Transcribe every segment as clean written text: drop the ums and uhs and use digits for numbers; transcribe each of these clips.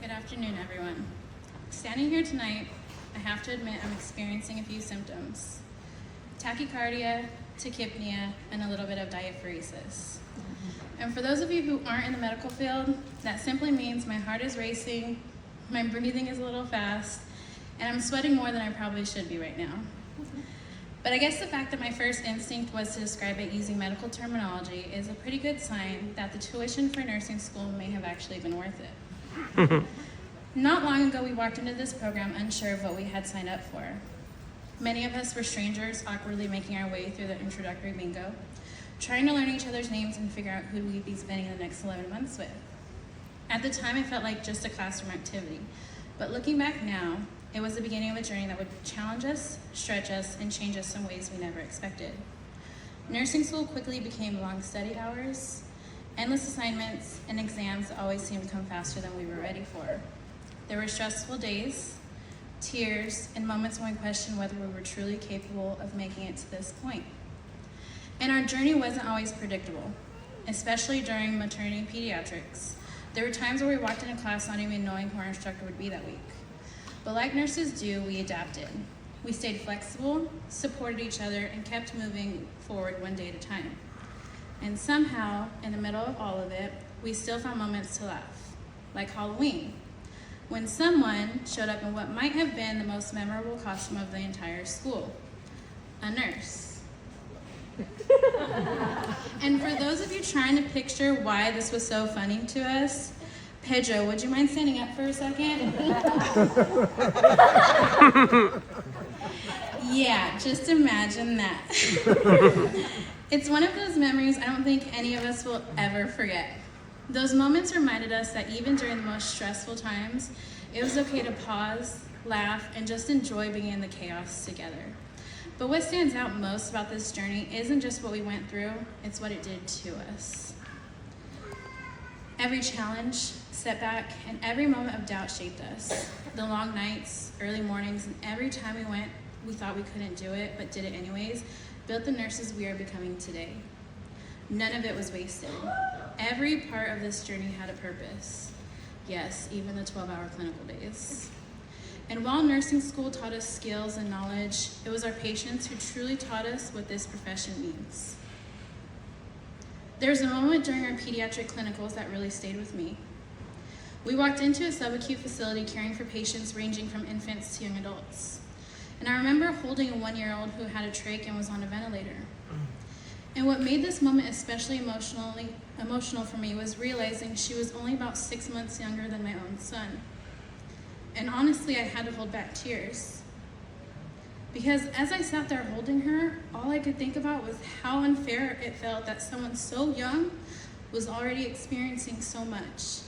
Good afternoon, everyone. Standing here tonight, I have to admit I'm experiencing a few symptoms: tachycardia, tachypnea, and a little bit of diaphoresis. And for those of you who aren't in the medical field, that simply means my heart is racing, my breathing is a little fast, and I'm sweating more than I probably should be right now. But I guess the fact that my first instinct was to describe it using medical terminology is a pretty good sign that the tuition for nursing school may have actually been worth it. Not long ago, we walked into this program unsure of what we had signed up for. Many of us were strangers, awkwardly making our way through the introductory bingo, trying to learn each other's names and figure out who we'd be spending the next 11 months with. At the time, it felt like just a classroom activity, but looking back now, it was the beginning of a journey that would challenge us, stretch us, and change us in ways we never expected. Nursing school quickly became long study hours, endless assignments, and exams that always seemed to come faster than we were ready for. There were stressful days, tears, and moments when we questioned whether we were truly capable of making it to this point. And our journey wasn't always predictable, especially during maternity and pediatrics. There were times where we walked into class not even knowing who our instructor would be that week. But like nurses do, we adapted. We stayed flexible, supported each other, and kept moving forward one day at a time. And somehow, in the middle of all of it, we still found moments to laugh, like Halloween, when someone showed up in what might have been the most memorable costume of the entire school: a nurse. And for those of you trying to picture why this was so funny to us, Pedro, would you mind standing up for a second? Yeah, just imagine that. It's one of those memories I don't think any of us will ever forget. Those moments reminded us that even during the most stressful times, it was okay to pause, laugh, and just enjoy being in the chaos together. But what stands out most about this journey isn't just what we went through, it's what it did to us. Every challenge, setback, and every moment of doubt shaped us. The long nights, early mornings, and every time we thought we couldn't do it, but did it anyways, built the nurses we are becoming today. None of it was wasted. Every part of this journey had a purpose. Yes, even the 12-hour clinical days. And while nursing school taught us skills and knowledge, it was our patients who truly taught us what this profession means. There was a moment during our pediatric clinicals that really stayed with me. We walked into a subacute facility caring for patients ranging from infants to young adults. And I remember holding a 1-year-old who had a trach and was on a ventilator. And what made this moment especially emotional for me was realizing she was only about 6 months younger than my own son. And honestly, I had to hold back tears. Because as I sat there holding her, all I could think about was how unfair it felt that someone so young was already experiencing so much.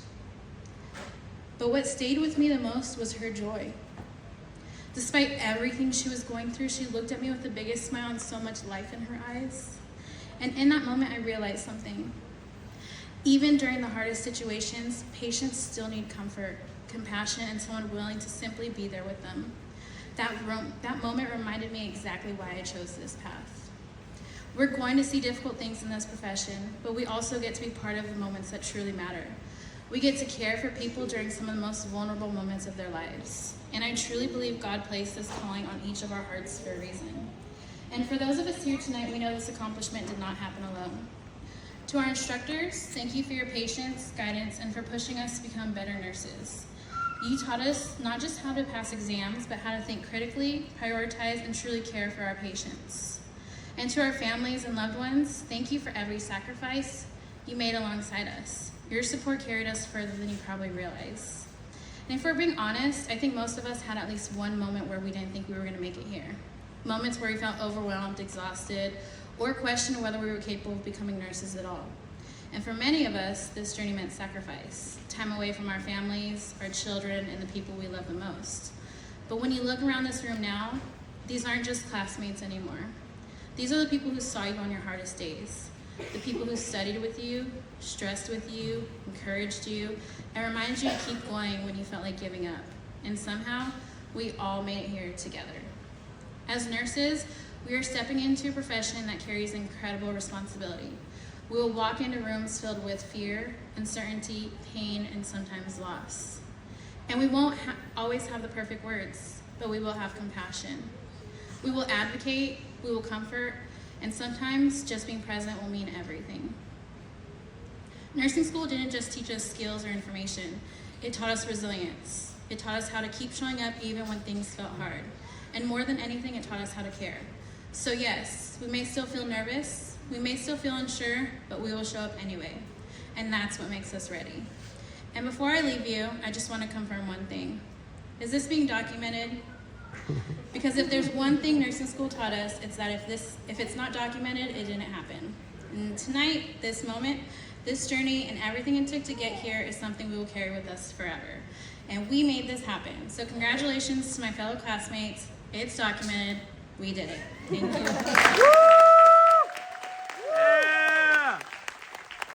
But what stayed with me the most was her joy. Despite everything she was going through, she looked at me with the biggest smile and so much life in her eyes. And in that moment, I realized something. Even during the hardest situations, patients still need comfort, compassion, and someone willing to simply be there with them. That moment reminded me exactly why I chose this path. We're going to see difficult things in this profession, but we also get to be part of the moments that truly matter. We get to care for people during some of the most vulnerable moments of their lives. And I truly believe God placed this calling on each of our hearts for a reason. And for those of us here tonight, we know this accomplishment did not happen alone. To our instructors, thank you for your patience, guidance, and for pushing us to become better nurses. You taught us not just how to pass exams, but how to think critically, prioritize, and truly care for our patients. And to our families and loved ones, thank you for every sacrifice you made alongside us. Your support carried us further than you probably realize. And if we're being honest, I think most of us had at least one moment where we didn't think we were going to make it here. Moments where we felt overwhelmed, exhausted, or questioned whether we were capable of becoming nurses at all. And for many of us, this journey meant sacrifice, time away from our families, our children, and the people we love the most. But when you look around this room now, these aren't just classmates anymore. These are the people who saw you on your hardest days, the people who studied with you, stressed with you, encouraged you, and reminded you to keep going when you felt like giving up. And somehow, we all made it here together. As nurses, we are stepping into a profession that carries incredible responsibility. We will walk into rooms filled with fear, uncertainty, pain, and sometimes loss. And we won't always have the perfect words, but we will have compassion. We will advocate, we will comfort, and sometimes just being present will mean everything. Nursing school didn't just teach us skills or information. It taught us resilience. It taught us how to keep showing up even when things felt hard. And more than anything, it taught us how to care. So yes, we may still feel nervous, we may still feel unsure, but we will show up anyway. And that's what makes us ready. And before I leave you, I just want to confirm one thing. Is this being documented? Because if there's one thing nursing school taught us, it's that if it's not documented, it didn't happen. And tonight, this moment, this journey, and everything it took to get here is something we will carry with us forever. And we made this happen. So congratulations to my fellow classmates. It's documented. We did it. Thank you.